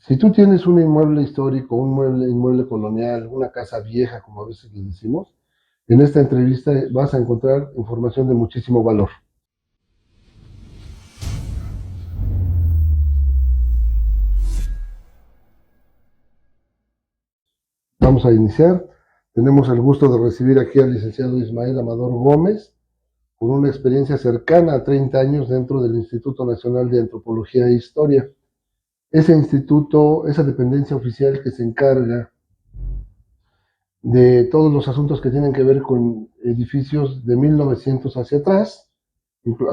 Si tú tienes un inmueble histórico, inmueble colonial, una casa vieja, como a veces le decimos, en esta entrevista vas a encontrar información de muchísimo valor. Vamos a iniciar. Tenemos el gusto de recibir aquí al licenciado Ismael Amador Gómez, con una experiencia cercana a 30 años dentro del Instituto Nacional de Antropología e Historia. Ese instituto, esa dependencia oficial que se encarga de todos los asuntos que tienen que ver con edificios de 1900 hacia atrás,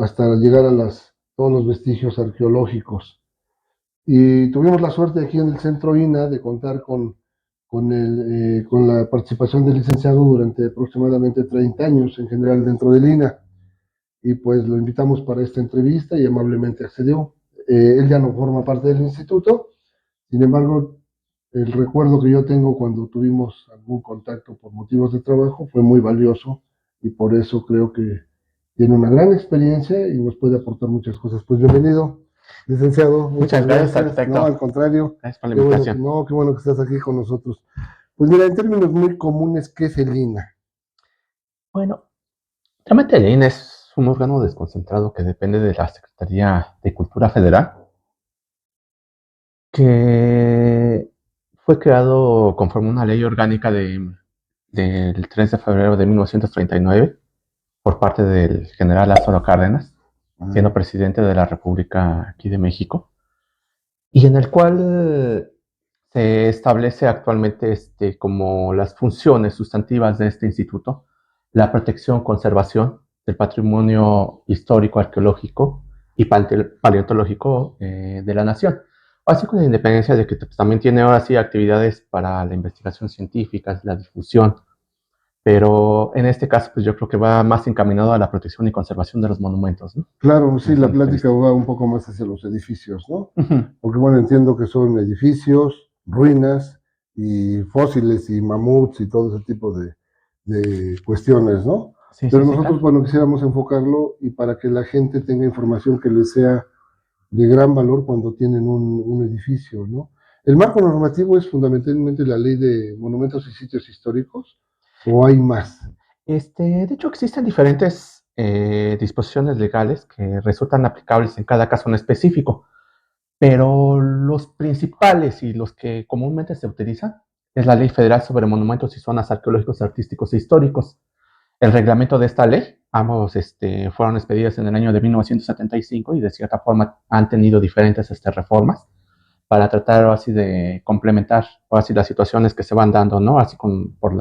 hasta llegar a todos los vestigios arqueológicos. Y tuvimos la suerte aquí en el Centro INA de contar con la participación del licenciado durante aproximadamente 30 años en general dentro del INA. Y pues lo invitamos para esta entrevista y amablemente accedió. Él ya no forma parte del instituto, sin embargo, el recuerdo que yo tengo cuando tuvimos algún contacto por motivos de trabajo fue muy valioso y por eso creo que tiene una gran experiencia y nos puede aportar muchas cosas. Pues bienvenido, licenciado. Muchas gracias, arquitecto. No, al contrario. Gracias por la invitación. Qué bueno que estás aquí con nosotros. Pues mira, en términos muy comunes, ¿qué es el INA? Bueno, realmente el INE es un órgano desconcentrado que depende de la Secretaría de Cultura Federal, que fue creado conforme una ley orgánica del 3 de febrero de 1939 por parte del general Lázaro Cárdenas, siendo presidente de la República aquí de México, y en el cual se establece actualmente como las funciones sustantivas de este instituto: la protección, conservación del patrimonio histórico, arqueológico y paleontológico de la nación. Así, con la independencia de que pues, también tiene ahora sí actividades para la investigación científica, la difusión, pero en este caso pues yo creo que va más encaminado a la protección y conservación de los monumentos, ¿no? Claro, sí, la plática va un poco más hacia los edificios, ¿no? Porque bueno, entiendo que son edificios, ruinas y fósiles y mamuts y todo ese tipo de cuestiones, ¿no? Sí, Pero sí, nosotros, claro. bueno, quisiéramos enfocarlo y para que la gente tenga información que les sea de gran valor cuando tienen un edificio, ¿no? ¿El marco normativo es fundamentalmente la ley de monumentos y sitios históricos o hay más? De hecho, existen diferentes disposiciones legales que resultan aplicables en cada caso en específico, pero los principales y los que comúnmente se utilizan es la Ley Federal sobre Monumentos y Zonas Arqueológicos, Artísticos e Históricos. El reglamento de esta ley, ambos fueron expedidos en el año de 1975 y de cierta forma han tenido diferentes reformas para tratar así de complementar o así las situaciones que se van dando, ¿no? Así por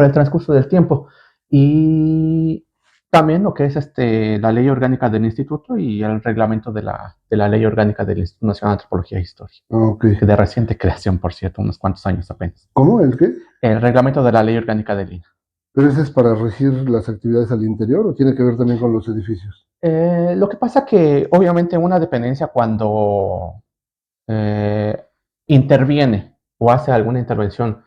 el transcurso del tiempo. Y también lo que es la ley orgánica del instituto y el reglamento de la ley orgánica del Instituto Nacional de Antropología e Historia, Ok. que de reciente creación, por cierto, unos cuantos años apenas. ¿Cómo? ¿El qué? El reglamento de la ley orgánica del INA. ¿Pero ese es para regir las actividades al interior o tiene que ver también con los edificios? Lo que pasa que obviamente una dependencia cuando eh, interviene o hace alguna intervención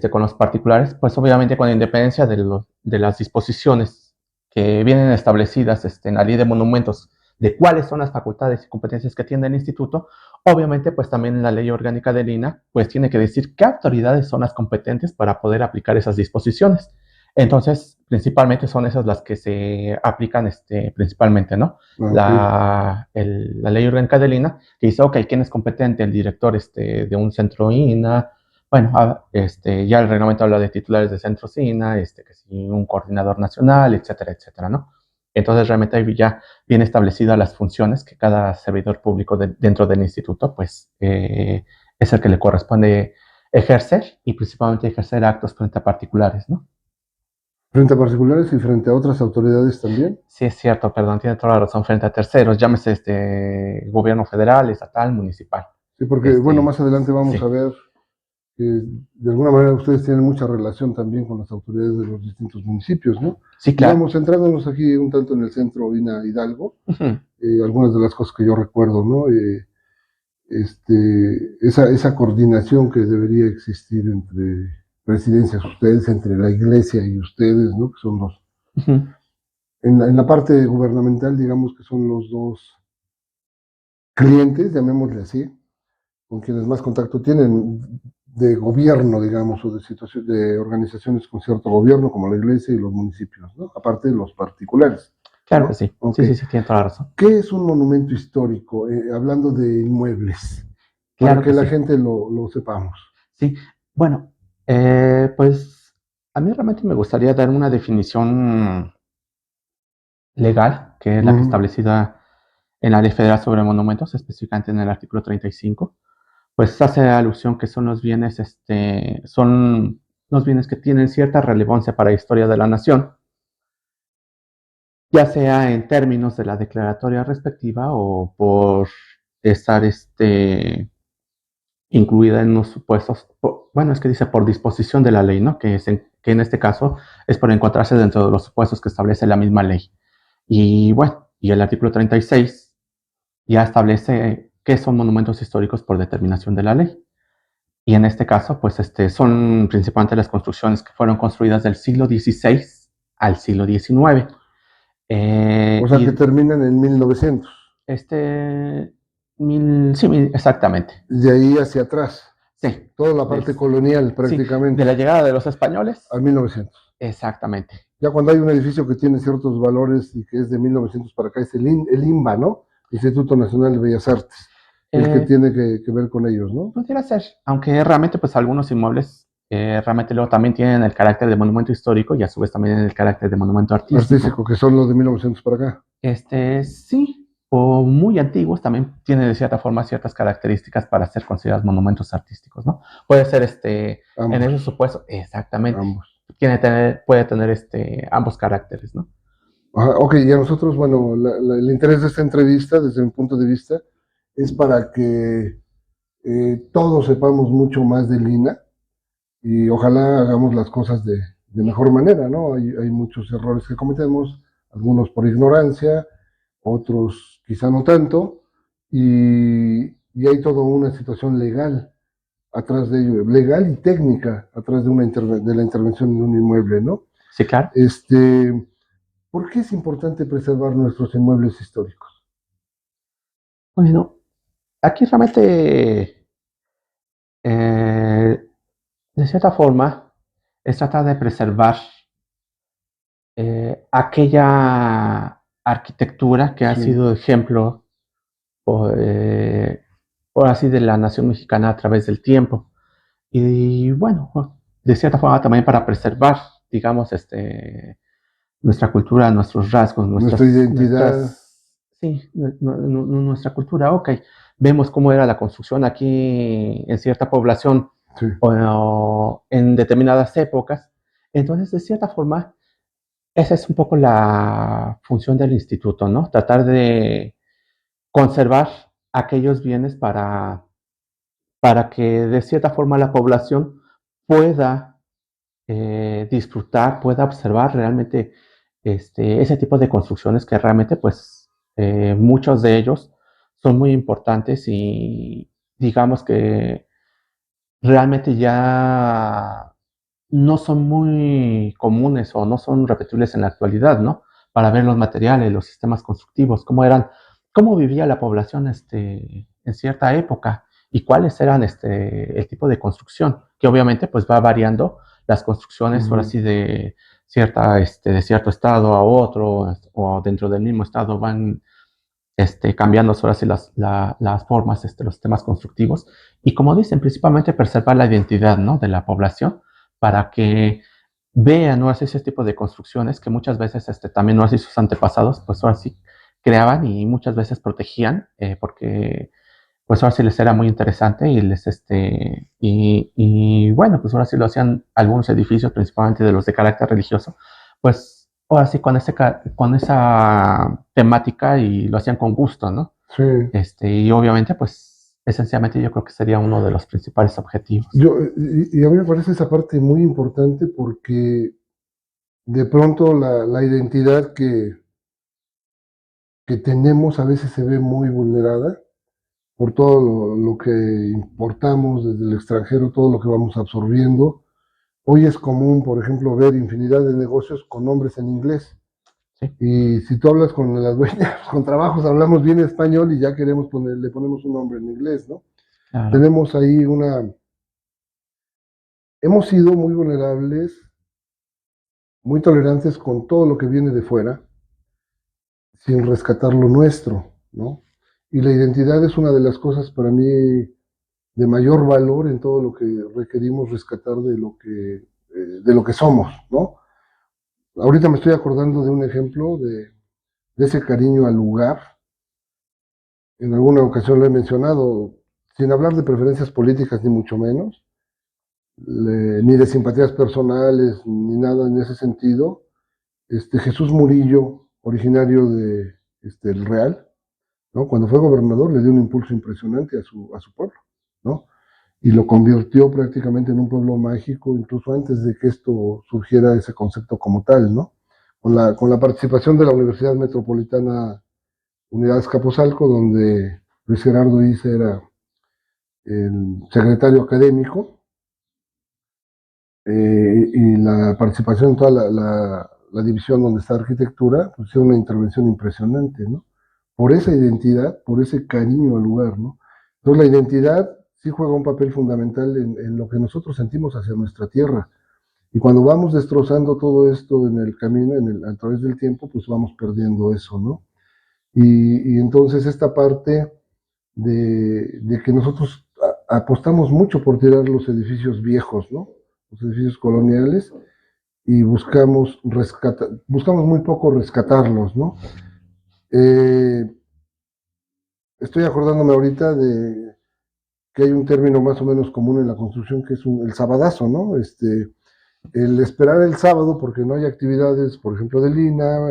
con los particulares, pues obviamente con independencia de las disposiciones que vienen establecidas en la ley de monumentos, de cuáles son las facultades y competencias que tiene el instituto, obviamente pues también la ley orgánica del INA pues tiene que decir qué autoridades son las competentes para poder aplicar esas disposiciones. Entonces, principalmente son esas las que se aplican principalmente, ¿no? Ok. La ley orgánica del INA que dice, ok, ¿quién es competente? El director de un centro INA. Bueno, ya el reglamento habla de titulares de centros INA, que sí, un coordinador nacional, etcétera, etcétera, ¿no? Entonces, realmente ahí ya bien establecidas las funciones que cada servidor público dentro del instituto, pues, es el que le corresponde ejercer y principalmente ejercer actos frente a particulares, ¿no? ¿Frente a particulares y frente a otras autoridades también? Sí, es cierto, perdón, tiene toda la razón, frente a terceros, llámese gobierno federal, estatal, municipal. Sí, porque bueno, más adelante vamos Sí. a ver que de alguna manera ustedes tienen mucha relación también con las autoridades de los distintos municipios, ¿no? Sí, Y claro. vamos centrándonos aquí un tanto en el centro INA Hidalgo, Uh-huh. algunas de las cosas que yo recuerdo, ¿no? Esa coordinación que debería existir entre presidencias, ustedes, entre la iglesia y ustedes, ¿no? Que son Uh-huh. en la parte gubernamental, digamos que son los dos clientes, llamémosle así, con quienes más contacto tienen de gobierno, digamos, o de situación, de organizaciones con cierto gobierno, como la iglesia y los municipios, ¿no? Aparte de los particulares. Claro ¿no? que sí. Ok. Sí, tiene toda la razón. ¿Qué es un monumento histórico? Hablando de inmuebles, para Claro que que la sí. gente lo sepamos. Sí, bueno, pues a mí realmente me gustaría dar una definición legal, que es la que establecida en la Ley Federal sobre Monumentos, específicamente en el artículo 35, pues hace alusión que son los bienes que tienen cierta relevancia para la historia de la nación, ya sea en términos de la declaratoria respectiva o por estar incluida en los supuestos, bueno, es que dice por disposición de la ley, ¿no? Que en este caso es por encontrarse dentro de los supuestos que establece la misma ley. Y bueno, y el artículo 36 ya establece qué son monumentos históricos por determinación de la ley. Y en este caso, pues son principalmente las construcciones que fueron construidas del siglo XVI al siglo XIX. O sea, que terminan en 1900. Sí, exactamente. De ahí hacia atrás. Sí. Toda la parte colonial, prácticamente. Sí, de la llegada de los españoles. A 1900. Exactamente. Ya cuando hay un edificio que tiene ciertos valores y que es de 1900 para acá, es el INBA, ¿no? Instituto Nacional de Bellas Artes. El que tiene que ver con ellos, ¿no? Pudiera ser, aunque realmente pues algunos inmuebles realmente luego también tienen el carácter de monumento histórico y a su vez también el carácter de monumento artístico. Que son los de 1900 para acá. Sí, o muy antiguos también tienen de cierta forma ciertas características para ser considerados monumentos artísticos, ¿no? Puede ser Ambos. en ese supuesto, exactamente. Ambos. Puede tener ambos caracteres, ¿no? Ajá, ok, y a nosotros, bueno, el interés de esta entrevista, desde mi punto de vista, es para que todos sepamos mucho más de Lina y ojalá hagamos las cosas de mejor manera, ¿no? Hay muchos errores que cometemos, algunos por ignorancia, otros quizá no tanto, y hay toda una situación legal atrás de ello, legal y técnica atrás de la intervención en un inmueble, ¿no? Sí, claro. ¿Por qué es importante preservar nuestros inmuebles históricos? Bueno, aquí realmente, de cierta forma, es tratar de preservar aquella arquitectura que ha sido ejemplo, por, por así, de la nación mexicana a través del tiempo. Y bueno, de cierta forma también para preservar, digamos, nuestra cultura, nuestros rasgos, Nuestra identidad. Sí, nuestra cultura. Ok, vemos cómo era la construcción aquí en cierta población Sí. o en determinadas épocas. Entonces, de cierta forma, esa es un poco la función del instituto, ¿no? Tratar de conservar aquellos bienes para que de cierta forma la población pueda disfrutar, pueda observar realmente ese tipo de construcciones que realmente, pues, muchos de ellos son muy importantes y digamos que realmente ya no son muy comunes o no son repetibles en la actualidad, ¿no? Para ver los materiales, los sistemas constructivos, cómo vivía la población en cierta época y cuáles eran el tipo de construcción, que obviamente pues va variando las construcciones, ahora sí, de de cierto estado a otro, o dentro del mismo estado van cambiando ahora sí las formas, los sistemas constructivos, y como dicen, principalmente preservar la identidad, ¿no? De la población para que vean, ¿no? Ese tipo de construcciones que muchas veces también, ¿no? Así sus antepasados, pues ahora sí creaban y muchas veces protegían, porque pues ahora sí les era muy interesante y y bueno, pues ahora sí lo hacían algunos edificios, principalmente de los de carácter religioso, pues ahora sí con esa temática y lo hacían con gusto, ¿no? Sí. Y obviamente, pues esencialmente yo creo que sería uno de los principales objetivos. Y a mí me parece esa parte muy importante porque de pronto la identidad que tenemos a veces se ve muy vulnerada por todo lo que importamos desde el extranjero, todo lo que vamos absorbiendo. Hoy es común, por ejemplo, ver infinidad de negocios con nombres en inglés. Sí. Y si tú hablas con las dueñas, con trabajos, hablamos bien español y ya le ponemos un nombre en inglés, ¿no? Claro. Tenemos ahí hemos sido muy vulnerables, muy tolerantes con todo lo que viene de fuera, sin rescatar lo nuestro, ¿no? Y la identidad es una de las cosas para mí de mayor valor en todo lo que requerimos rescatar de lo que somos, ¿no? Ahorita me estoy acordando de un ejemplo de ese cariño al lugar. En alguna ocasión lo he mencionado, sin hablar de preferencias políticas ni mucho menos, ni de simpatías personales, ni nada en ese sentido. Jesús Murillo, originario de El Real, ¿no? Cuando fue gobernador le dio un impulso impresionante a su pueblo, ¿no? Y lo convirtió prácticamente en un pueblo mágico, incluso antes de que esto surgiera ese concepto como tal, ¿no? Con la participación de la Universidad Metropolitana Unidad Azcapotzalco, donde Luis Gerardo Issa era el secretario académico, y la participación en toda la división donde está arquitectura, pues es una intervención impresionante, ¿no? Por esa identidad, por ese cariño al lugar, ¿no? Entonces la identidad sí juega un papel fundamental en lo que nosotros sentimos hacia nuestra tierra. Y cuando vamos destrozando todo esto en el camino, a través del tiempo, pues vamos perdiendo eso, ¿no? Y entonces esta parte de que nosotros apostamos mucho por tirar los edificios viejos, ¿no? Los edificios coloniales, y buscamos muy poco rescatarlos, ¿no? Eh, Estoy acordándome ahorita de que hay un término más o menos común en la construcción que es el sabadazo, ¿no? El esperar el sábado porque no hay actividades, por ejemplo, del INA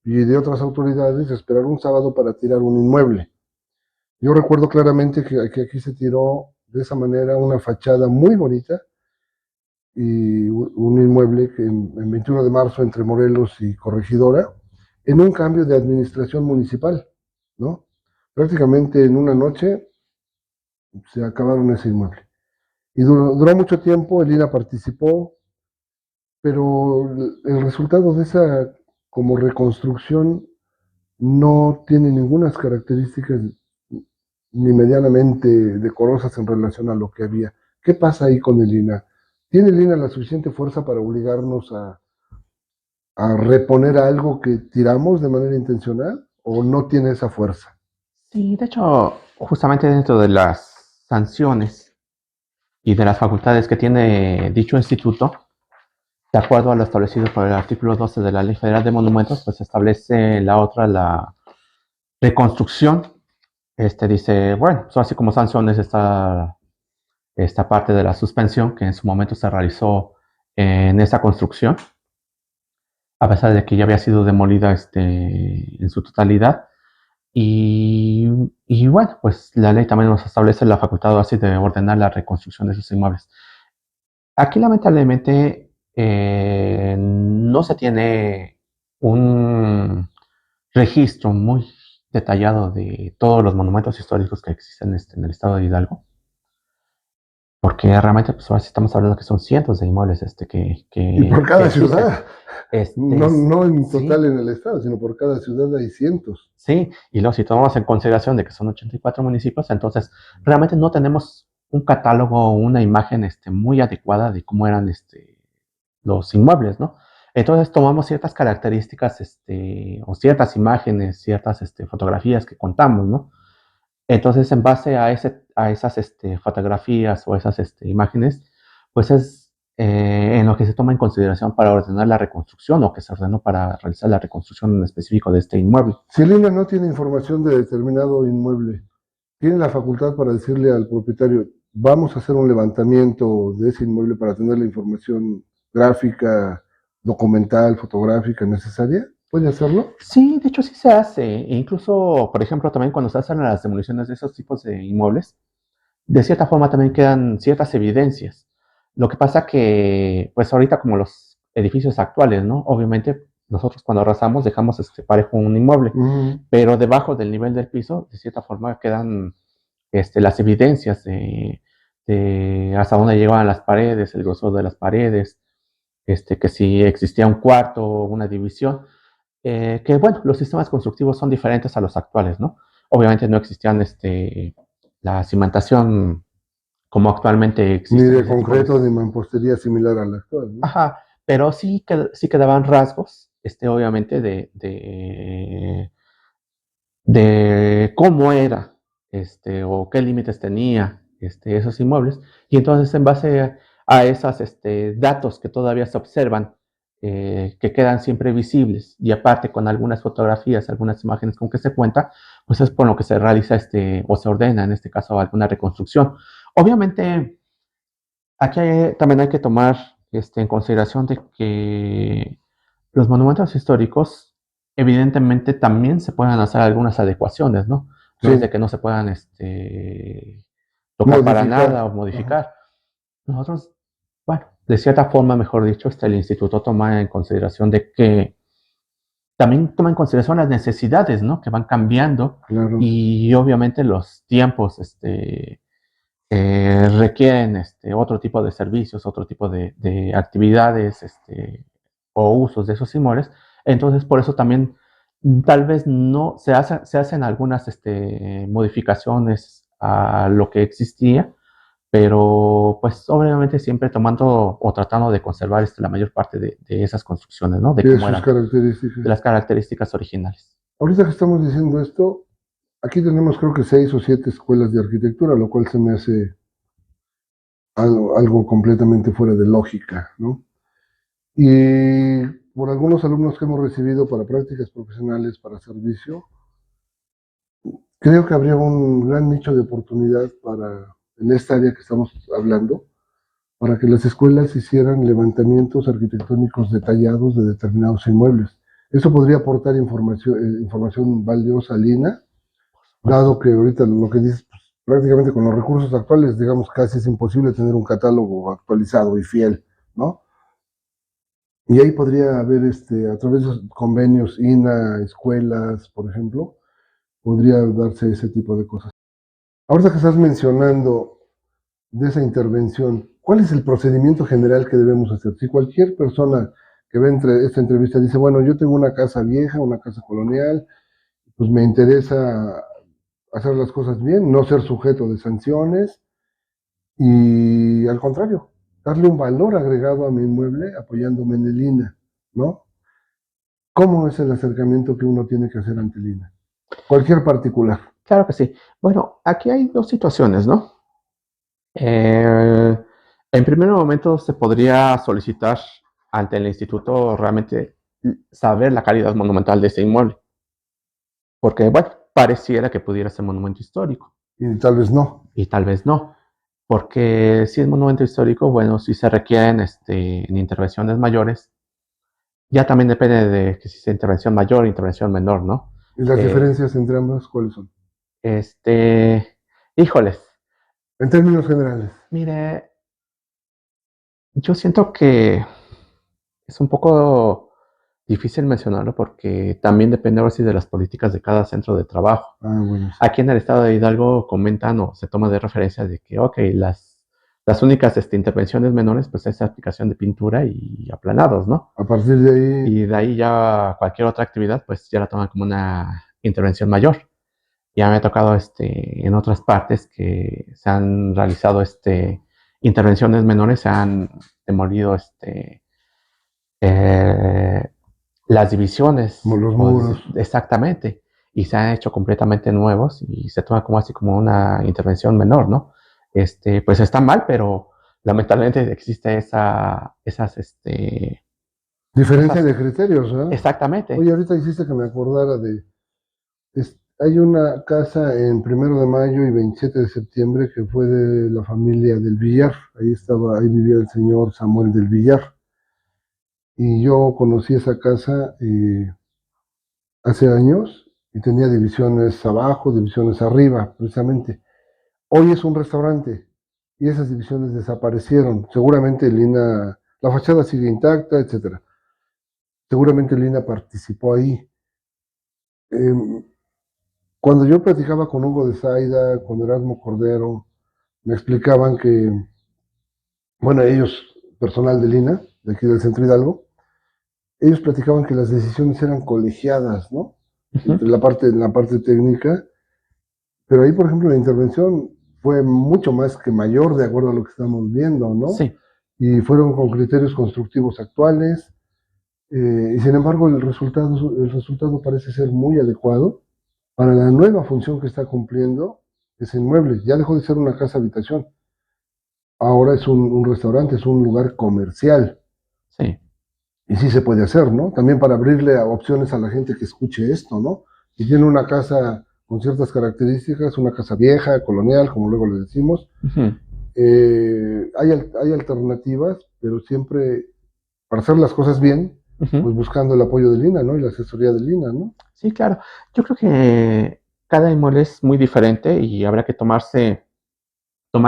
y de otras autoridades, esperar un sábado para tirar un inmueble. Yo recuerdo claramente que aquí se tiró de esa manera una fachada muy bonita y un inmueble que en 21 de marzo entre Morelos y Corregidora, en un cambio de administración municipal, ¿no? Prácticamente en una noche se acabaron ese inmueble. Y duró mucho tiempo, el INA participó, pero el resultado de esa como reconstrucción no tiene ninguna características ni medianamente decorosas en relación a lo que había. ¿Qué pasa ahí con el INA? ¿Tiene el INA la suficiente fuerza para obligarnos a reponer algo que tiramos de manera intencional o no tiene esa fuerza? Sí, de hecho, justamente dentro de las sanciones y de las facultades que tiene dicho instituto, de acuerdo a lo establecido por el artículo 12 de la Ley Federal de Monumentos, pues establece la reconstrucción. Dice, bueno, pues así como sanciones está esta parte de la suspensión que en su momento se realizó en esa construcción, a pesar de que ya había sido demolida en su totalidad. Y, y bueno, pues la ley también nos establece la facultad así de ordenar la reconstrucción de esos inmuebles. Aquí lamentablemente no se tiene un registro muy detallado de todos los monumentos históricos que existen en el estado de Hidalgo, porque realmente pues ahora sí estamos hablando que son cientos de inmuebles Y por que cada existen. ciudad, no en Sí, total en el estado, sino por cada ciudad hay cientos. sí, y luego si tomamos en consideración de que son 84 municipios, entonces realmente no tenemos un catálogo o una imagen muy adecuada de cómo eran los inmuebles, ¿no? Entonces tomamos ciertas características o ciertas imágenes, ciertas fotografías que contamos, ¿no? Entonces, en base a esas fotografías o esas imágenes, pues es en lo que se toma en consideración para ordenar la reconstrucción o que se ordenó para realizar la reconstrucción en específico de este inmueble. Si el INA no tiene información de determinado inmueble, tiene la facultad para decirle al propietario, vamos a hacer un levantamiento de ese inmueble para tener la información gráfica, documental, fotográfica necesaria. ¿Puede hacerlo? Sí, de hecho sí se hace. E incluso, por ejemplo, también cuando se hacen las demoliciones de esos tipos de inmuebles, de cierta forma también quedan ciertas evidencias. Lo que pasa que, pues ahorita como los edificios actuales, ¿no? Obviamente nosotros cuando arrasamos dejamos parejo un inmueble, pero debajo del nivel del piso, de cierta forma quedan las evidencias de hasta dónde llegaban las paredes, el grosor de las paredes, que si existía un cuarto o una división, que bueno, los sistemas constructivos son diferentes a los actuales, ¿no? Obviamente no existían la cimentación como actualmente existe. Ni en de ese tipo concreto ni mampostería similar a la actual, ¿no? Ajá, pero sí quedaban rasgos, obviamente, de cómo era, o qué límites tenía, esos inmuebles. Y entonces, en base a esos datos que todavía se observan, que quedan siempre visibles, y aparte con algunas fotografías, algunas imágenes con que se cuenta, pues es por lo que se realiza o se ordena, en este caso, alguna reconstrucción. Obviamente, aquí también hay que tomar en consideración de que los monumentos históricos, evidentemente, también se pueden hacer algunas adecuaciones, ¿no? No es de Sí, que no se puedan tocar para nada modificar. o Ajá. modificar. Nosotros, bueno, de cierta forma, mejor dicho, el instituto toma en consideración de que también toma en consideración las necesidades, ¿no? Que van cambiando Claro. y obviamente los tiempos, requieren otro tipo de servicios, otro tipo de actividades o usos de esos inmuebles. Entonces, por eso también tal vez no se hacen algunas modificaciones a lo que existía, pero pues obviamente siempre tomando o tratando de conservar la mayor parte de esas construcciones, ¿no? De De cómo sus eran, características. de las características originales. Ahorita que estamos diciendo esto, aquí tenemos creo que 6 o 7 escuelas de arquitectura, lo cual se me hace algo completamente fuera de lógica, ¿no? Y por algunos alumnos que hemos recibido para prácticas profesionales, para servicio, creo que habría un gran nicho de oportunidad en esta área que estamos hablando, para que las escuelas hicieran levantamientos arquitectónicos detallados de determinados inmuebles. Eso podría aportar información valiosa a Lina, dado que ahorita lo que dices, pues, prácticamente con los recursos actuales, digamos, casi es imposible tener un catálogo actualizado y fiel, ¿no? Y ahí podría haber, a través de convenios, INA, escuelas, por ejemplo, podría darse ese tipo de cosas. Ahorita que estás mencionando de esa intervención, ¿cuál es el procedimiento general que debemos hacer? Si cualquier persona que ve entre esta entrevista dice, bueno, yo tengo una casa vieja, una casa colonial, pues me interesa hacer las cosas bien, no ser sujeto de sanciones y al contrario, darle un valor agregado a mi inmueble apoyándome en el INA, ¿no? ¿Cómo es el acercamiento que uno tiene que hacer ante el INA? Cualquier particular. Claro que sí. Bueno, aquí hay dos situaciones, ¿no? Eh, en primer momento se podría solicitar ante el instituto realmente saber la calidad monumental de ese inmueble, porque bueno, pareciera que pudiera ser monumento histórico Y tal vez no. y tal vez no, porque si es monumento histórico, bueno, si se requieren en intervenciones mayores, ya también depende de que si es intervención mayor o intervención menor, ¿no? ¿Y las Eh, diferencias entre ambas cuáles son? Híjoles, En términos generales. mire, yo siento que es un poco difícil mencionarlo porque también depende ahora sí de las políticas de cada centro de trabajo. Ah, bueno, sí. Aquí en el estado de Hidalgo comentan o se toma de referencia de que, ok, las únicas intervenciones menores, pues es aplicación de pintura y aplanados, ¿no? A partir de ahí, Y de ahí ya cualquier otra actividad, pues ya la toman como una intervención mayor. Ya me ha tocado en otras partes que se han realizado intervenciones menores, se han demolido eh, las divisiones, como los o muros. exactamente, y se han hecho completamente nuevos y se toma como así como una intervención menor, ¿no? Pues está mal, pero lamentablemente existe Diferencia esas, de criterios, ¿verdad? exactamente. Oye, ahorita hiciste que me acordara hay una casa en 1 de Mayo y 27 de septiembre que fue de la familia del Villar. Ahí vivía el señor Samuel del Villar. Y yo conocí esa casa hace años y tenía divisiones abajo, divisiones arriba, precisamente. Hoy es un restaurante y esas divisiones desaparecieron. Seguramente la fachada sigue intacta, etcétera. Seguramente Lina participó ahí. Em, Cuando yo platicaba con Hugo de Zaida, con Erasmo Cordero, me explicaban que, bueno, ellos, personal de Lina, de aquí del Centro Hidalgo, ellos platicaban que las decisiones eran colegiadas, ¿no? Uh -huh. Entre la parte técnica, pero ahí, por ejemplo, la intervención fue mucho más que mayor de acuerdo a lo que estamos viendo, ¿no? Sí. Y fueron con criterios constructivos actuales, y sin embargo el resultado parece ser muy adecuado para la nueva función que está cumpliendo ese inmueble. Ya dejó de ser una casa habitación, ahora es un restaurante, es un lugar comercial. Sí. Y sí se puede hacer, ¿no? También para abrirle opciones a la gente que escuche esto, ¿no? Si tiene una casa con ciertas características, una casa vieja, colonial, como luego le decimos, Ujú. hay alternativas, pero siempre para hacer las cosas bien, Ujú. pues buscando el apoyo del INA, ¿no? Y la asesoría del INA, ¿no? Sí, claro. Yo creo que cada inmueble es muy diferente y habrá que tomar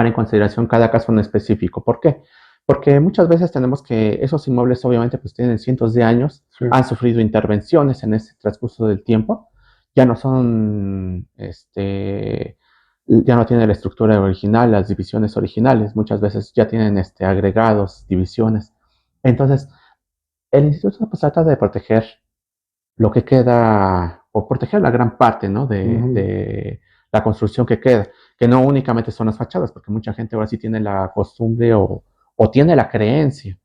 en consideración cada caso en específico. ¿Por qué? Porque muchas veces tenemos que esos inmuebles obviamente pues tienen cientos de años, Sí. han sufrido intervenciones en ese transcurso del tiempo, ya no son, ya no tienen la estructura original, las divisiones originales, muchas veces ya tienen agregados, divisiones. Entonces, el instituto pues trata de proteger lo que queda, o proteger la gran parte, ¿no? Ujú. De la construcción que queda, que no únicamente son las fachadas, porque mucha gente ahora sí tiene la costumbre o tiene la creencia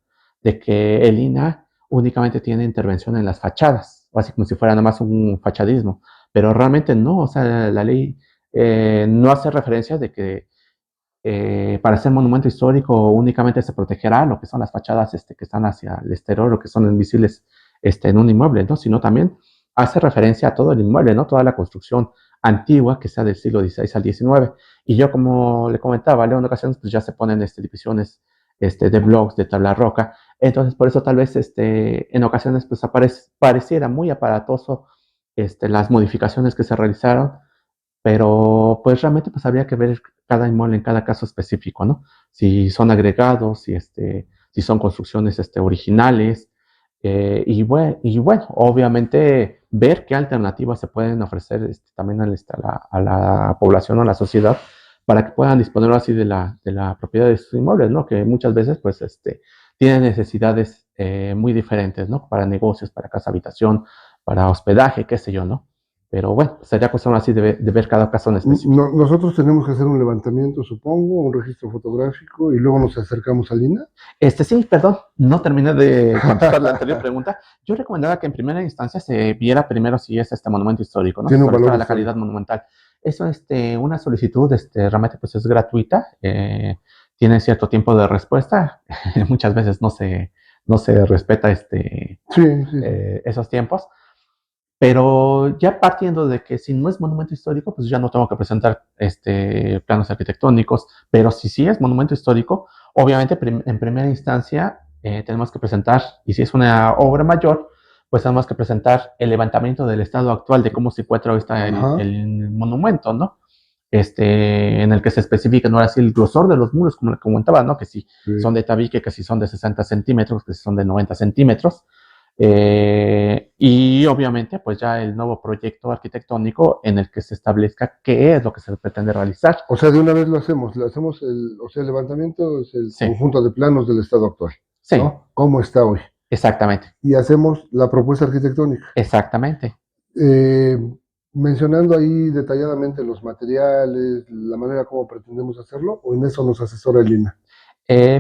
de que el INAH únicamente tiene intervención en las fachadas, o así como si fuera nada más un fachadismo, pero realmente no, o sea, la ley no hace referencia de que para ser monumento histórico únicamente se protegerá lo que son las fachadas que están hacia el exterior o que son invisibles en un inmueble, ¿no? Sino también hace referencia a todo el inmueble, ¿no? Toda la construcción antigua que sea del siglo XVI al XIX. Y yo, como le comentaba, en ocasiones pues ya se ponen divisiones de blogs, de tabla roca. Entonces, por eso tal vez en ocasiones pues pareciera muy aparatoso las modificaciones que se realizaron, pero pues realmente pues habría que ver cada inmueble en cada caso específico, ¿no? Si son agregados, si son construcciones originales, y bueno, obviamente ver qué alternativas se pueden ofrecer también a la población o a la sociedad para que puedan disponer así de la propiedad de sus inmuebles, ¿no? Que muchas veces pues tienen necesidades muy diferentes, ¿no? Para negocios, para casa habitación, para hospedaje, qué sé yo, ¿no? Pero bueno, sería cuestión así de ver cada caso en específico. Nosotros tenemos que hacer un levantamiento, supongo, un registro fotográfico y luego nos acercamos al INA. Sí, perdón, no terminé de contestar la anterior pregunta. Yo recomendaba que en primera instancia se viera primero si es este monumento histórico, ¿no? Se Tiene un valor solicitara la calidad histórico. monumental. Eso, una solicitud, realmente pues es gratuita, tiene cierto tiempo de respuesta. Muchas veces no se respeta Sí, sí, sí. esos tiempos. Pero ya partiendo de que si no es monumento histórico, pues ya no tengo que presentar planos arquitectónicos, pero si sí es monumento histórico, obviamente en primera instancia tenemos que presentar, y si es una obra mayor, pues tenemos que presentar el levantamiento del estado actual de cómo se encuentra ahorita Ajá. el monumento, ¿no? En el que se especifica, no ahora sí el grosor de los muros, como le comentaba, ¿no? Que si son Sí. de tabique, que si son de 60 centímetros, que si son de 90 centímetros, y obviamente, pues ya el nuevo proyecto arquitectónico en el que se establezca qué es lo que se pretende realizar. O sea, de una vez lo hacemos o sea, el levantamiento es el Sí, conjunto de planos del estado actual, sí, ¿no? ¿Cómo está hoy? exactamente, Y hacemos la propuesta arquitectónica. exactamente. Eh, Mencionando ahí detalladamente los materiales, la manera como pretendemos hacerlo, o en eso nos asesora el INA.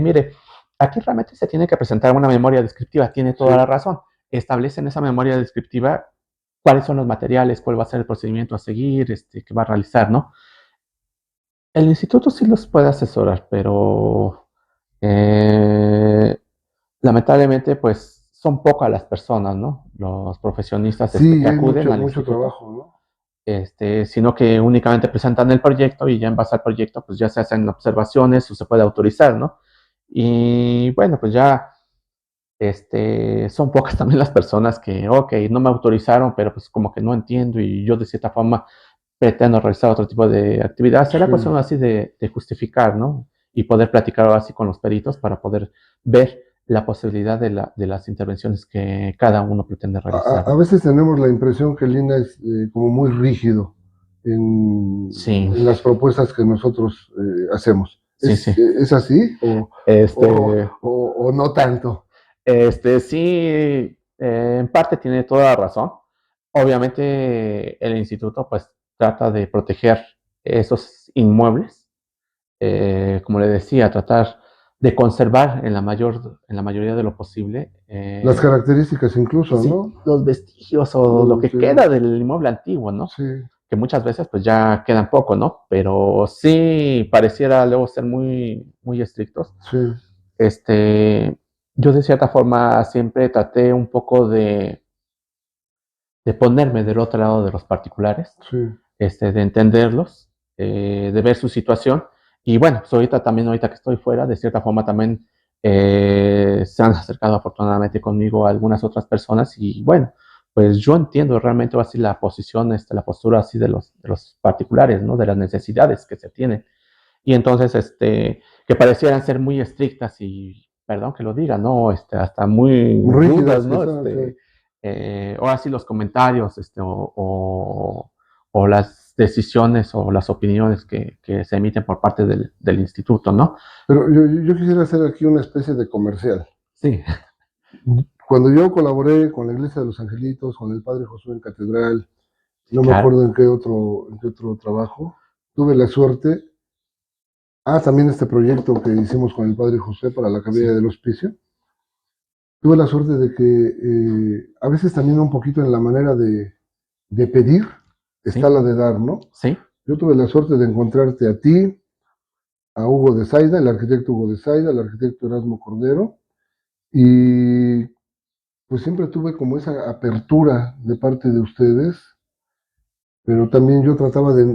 Mire, aquí realmente se tiene que presentar una memoria descriptiva, tiene toda la Sí. razón. Establece en esa memoria descriptiva cuáles son los materiales, cuál va a ser el procedimiento a seguir, que va a realizar, ¿no? El instituto sí los puede asesorar, pero eh, lamentablemente, pues son pocas las personas, ¿no? Los profesionistas Sí, que hay acuden mucho, al mucho instituto, trabajo, ¿no? sino que únicamente presentan el proyecto y ya en base al proyecto, pues ya se hacen observaciones o se puede autorizar, ¿no? Y bueno, pues ya son pocas también las personas que, ok, no me autorizaron, pero pues como que no entiendo y yo de cierta forma pretendo realizar otro tipo de actividad. Será Sí. cuestión así de justificar, ¿no? Y poder platicar así con los peritos para poder ver la posibilidad de las intervenciones que cada uno pretende realizar, A ¿no? veces tenemos la impresión que el INA es como muy rígido Sí, en las propuestas que nosotros hacemos. sí, sí. Es así Este, o no tanto? sí, en parte tiene toda la razón. Obviamente el instituto pues trata de proteger esos inmuebles como le decía, tratar de conservar en la mayoría de lo posible Las características incluso, sí, ¿no? los vestigios o lo que Sí, queda del inmueble antiguo, ¿no? sí, Que muchas veces pues ya quedan poco, ¿no? Pero sí pareciera luego ser muy, muy estrictos. sí, Yo de cierta forma siempre traté un poco de ponerme del otro lado de los particulares, sí. de entenderlos, de ver su situación. Y bueno, pues ahorita que estoy fuera, de cierta forma también se han acercado afortunadamente conmigo algunas otras personas y bueno, pues yo entiendo realmente así la posición, la postura así de los particulares, ¿no? De las necesidades que se tienen. Y entonces, que parecieran ser muy estrictas y, perdón que lo diga, ¿no? Hasta muy rudas, Rígidas ¿no? quizás, sí. Ahora sí los comentarios, o las decisiones o las opiniones que se emiten por parte del instituto, ¿no? Pero yo quisiera hacer aquí una especie de comercial. Sí, Cuando yo colaboré con la Iglesia de los Angelitos, con el Padre Josué en Catedral, sí, no me claro, acuerdo en qué otro trabajo, tuve la suerte, también este proyecto que hicimos con el Padre José para la sí, cabina del hospicio, tuve la suerte de que a veces también un poquito en la manera de pedir está sí, la de dar, ¿no? sí, Yo tuve la suerte de encontrarte a ti, a Hugo de Saida, el arquitecto Hugo de Saida, el arquitecto Erasmo Cordero, y pues siempre tuve como esa apertura de parte de ustedes, pero también yo trataba de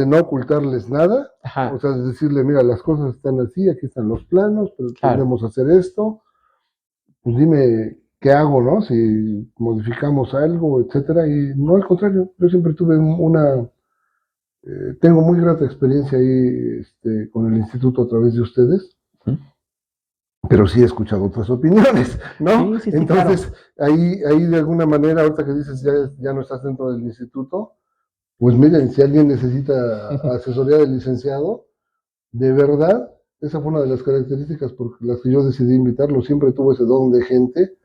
no ocultarles nada, o ajá, sea, de decirle, mira, las cosas están así, aquí están los planos, pero claro, tendemos a hacer esto, pues dime qué hago, ¿no? Si modificamos algo, etcétera, y no al contrario, yo siempre tuve tengo muy grata experiencia ahí con el instituto a través de ustedes, ujú. pero sí he escuchado otras opiniones, ¿no? Sí, sí, sí, claro. Entonces, ahí de alguna manera, ahorita que dices ya no estás dentro del instituto, pues miren, si alguien necesita asesoría del licenciado, de verdad, esa fue una de las características por las que yo decidí invitarlo. Siempre tuvo ese don de gente,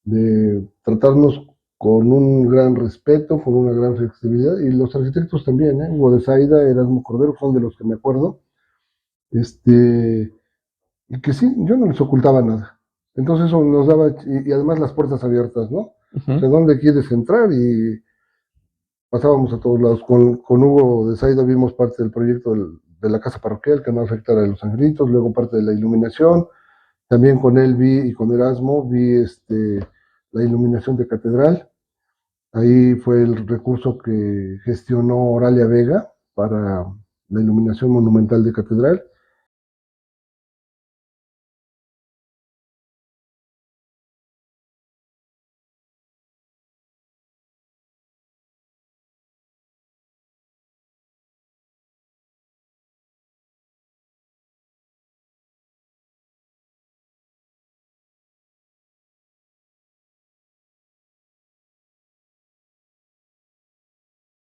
de tratarnos con un gran respeto, con una gran flexibilidad, y los arquitectos también, ¿eh? Hugo de Saida, Erasmo Cordero, son de los que me acuerdo, y que sí, yo no les ocultaba nada. Entonces eso nos daba, y además las puertas abiertas, ¿no? O Ujú, sea, ¿dónde quieres entrar? Y pasábamos a todos lados. Con Hugo de Saida vimos parte del proyecto de la casa parroquial que no afectara a los angelitos, luego parte de la iluminación. También con él y con Erasmo vi la iluminación de catedral. Ahí fue el recurso que gestionó Oralia Vega para la iluminación monumental de catedral.